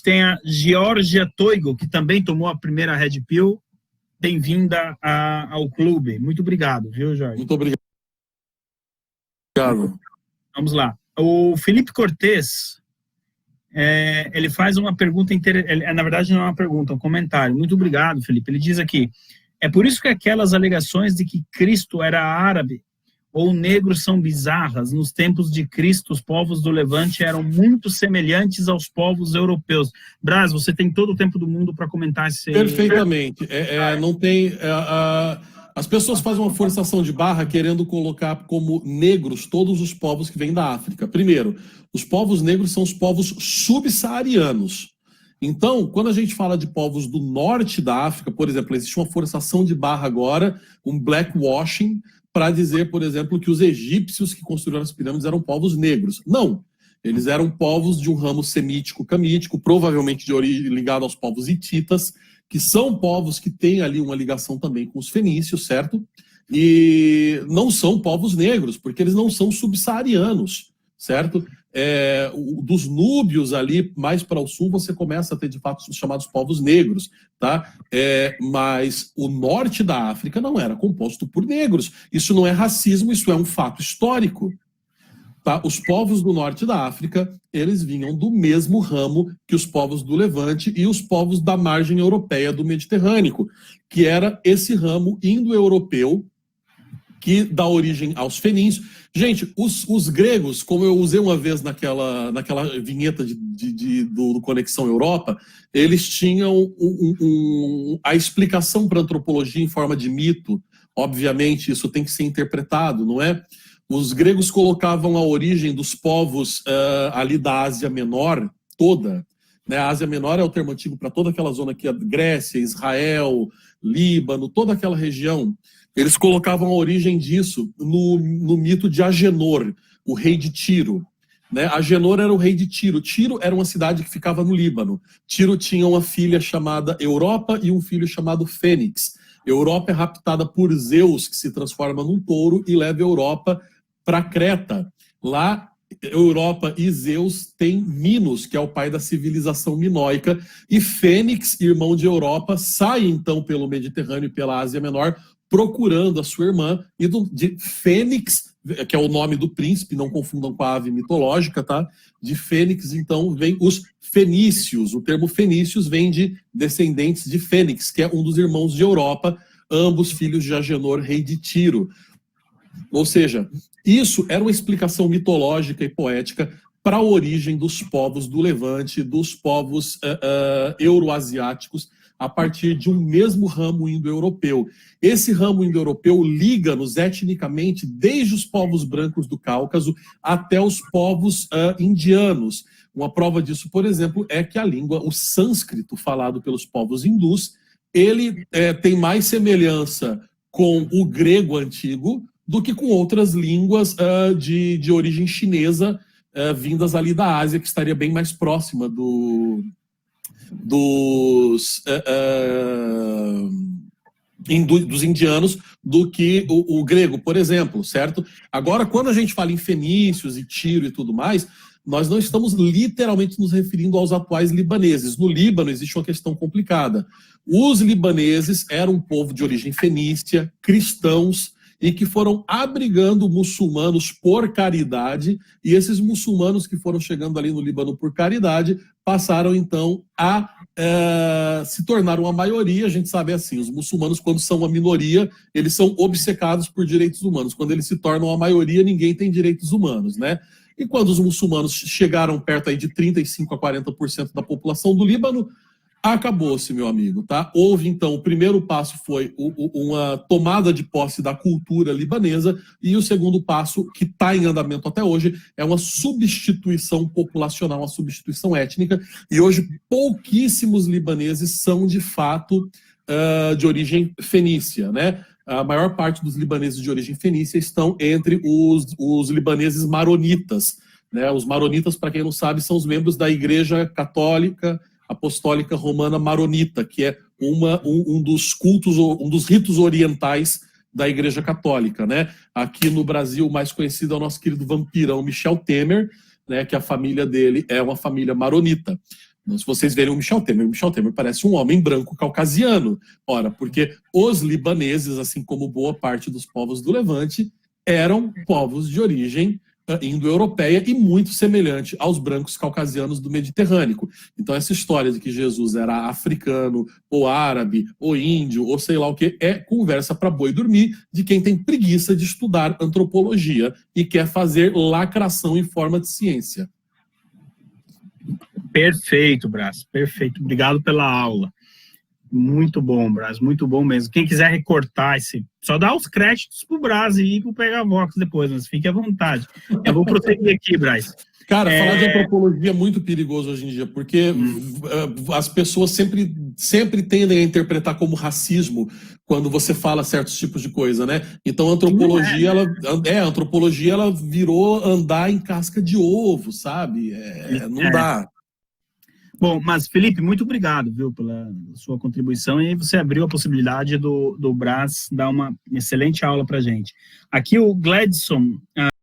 tem a Georgia Toigo, que também tomou a primeira Red Pill. Bem-vinda ao clube. Muito obrigado, viu, Jorge? Muito obrigado. Vamos lá. O Felipe Cortes, ele faz uma pergunta interessante. Na verdade, não é uma pergunta, é um comentário. Muito obrigado, Felipe. Ele diz aqui: é por isso que aquelas alegações de que Cristo era árabe ou negros são bizarras. Nos tempos de Cristo, os povos do Levante eram muito semelhantes aos povos europeus. Braz, você tem todo o tempo do mundo para comentar esse... Perfeitamente. Não tem... as pessoas fazem uma forçação de barra querendo colocar como negros todos os povos que vêm da África. Primeiro, os povos negros são os povos subsaarianos. Então, quando a gente fala de povos do norte da África, por exemplo, existe uma forçação de barra agora, um blackwashing, para dizer, por exemplo, que os egípcios que construíram as pirâmides eram povos negros. Não. Eles eram povos de um ramo semítico-camítico, provavelmente de origem ligado aos povos hititas, que são povos que têm ali uma ligação também com os fenícios, certo? E não são povos negros, porque eles não são subsaarianos, certo? Dos núbios ali, mais para o sul, você começa a ter, de fato, os chamados povos negros, tá? Mas o norte da África não era composto por negros. Isso não é racismo, isso é um fato histórico. Tá? Os povos do norte da África, eles vinham do mesmo ramo que os povos do Levante e os povos da margem europeia do Mediterrâneo, que era esse ramo indo-europeu que dá origem aos fenícios. Gente, os gregos, como eu usei uma vez naquela vinheta do Conexão Europa, eles tinham a explicação para a antropologia em forma de mito. Obviamente, isso tem que ser interpretado, não é? Os gregos colocavam a origem dos povos ali da Ásia Menor toda. Né? A Ásia Menor é o termo antigo para toda aquela zona aqui, a Grécia, Israel, Líbano, toda aquela região. Eles colocavam a origem disso no mito de Agenor, o rei de Tiro. Né? Agenor era o rei de Tiro. Tiro era uma cidade que ficava no Líbano. Tiro tinha uma filha chamada Europa e um filho chamado Fênix. Europa é raptada por Zeus, que se transforma num touro e leva a Europa para Creta. Lá, Europa e Zeus têm Minos, que é o pai da civilização minoica, e Fênix, irmão de Europa, sai então pelo Mediterrâneo e pela Ásia Menor, procurando a sua irmã, e de Fênix, que é o nome do príncipe, não confundam com a ave mitológica, tá? De Fênix, então, vem os fenícios. O termo fenícios vem de descendentes de Fênix, que é um dos irmãos de Europa, ambos filhos de Agenor, rei de Tiro. Ou seja, isso era uma explicação mitológica e poética para a origem dos povos do Levante, dos povos euroasiáticos, a partir de um mesmo ramo indo-europeu. Esse ramo indo-europeu liga-nos etnicamente desde os povos brancos do Cáucaso até os povos indianos. Uma prova disso, por exemplo, é que a língua, o sânscrito falado pelos povos hindus, ele tem mais semelhança com o grego antigo do que com outras línguas de origem chinesa vindas ali da Ásia, que estaria bem mais próxima dos indianos do que o grego, por exemplo, certo? Agora, quando a gente fala em fenícios e Tiro e tudo mais, nós não estamos literalmente nos referindo aos atuais libaneses. No Líbano existe uma questão complicada. Os libaneses eram um povo de origem fenícia, cristãos, e que foram abrigando muçulmanos por caridade, e esses muçulmanos que foram chegando ali no Líbano por caridade passaram então a se tornar uma maioria. A gente sabe assim, os muçulmanos, quando são uma minoria, eles são obcecados por direitos humanos. Quando eles se tornam a maioria, ninguém tem direitos humanos, né? E quando os muçulmanos chegaram perto aí de 35% a 40% da população do Líbano, acabou-se, meu amigo, tá? Houve, então, o primeiro passo foi uma tomada de posse da cultura libanesa, e o segundo passo, que está em andamento até hoje, é uma substituição populacional, uma substituição étnica, e hoje pouquíssimos libaneses são, de fato, de origem fenícia, né? A maior parte dos libaneses de origem fenícia estão entre os libaneses maronitas, né? Os maronitas, para quem não sabe, são os membros da Igreja Católica Apostólica Romana Maronita, que é um dos cultos, um dos ritos orientais da Igreja Católica, né? Aqui no Brasil, o mais conhecido é o nosso querido vampirão Michel Temer, né? Que a família dele é uma família maronita. Se vocês verem o Michel Temer parece um homem branco caucasiano. Ora, porque os libaneses, assim como boa parte dos povos do Levante, eram povos de origem indo-europeia e muito semelhante aos brancos caucasianos do Mediterrâneo. Então essa história de que Jesus era africano, ou árabe, ou índio, ou sei lá o que, é conversa para boi dormir de quem tem preguiça de estudar antropologia e quer fazer lacração em forma de ciência. Perfeito, Brás, perfeito. Obrigado pela aula. Muito bom, Brás, muito bom mesmo. Quem quiser recortar só dá os créditos pro Brás e ir pro Pegavox depois, mas fique à vontade. Eu vou prosseguir aqui, Brás. Cara, falar de antropologia é muito perigoso hoje em dia, porque as pessoas sempre tendem a interpretar como racismo quando você fala certos tipos de coisa, né? Então a antropologia, a antropologia ela virou andar em casca de ovo, sabe? Não dá. Bom, mas Felipe, muito obrigado, viu, pela sua contribuição, e você abriu a possibilidade do Brás dar uma excelente aula para gente. Aqui o Gladson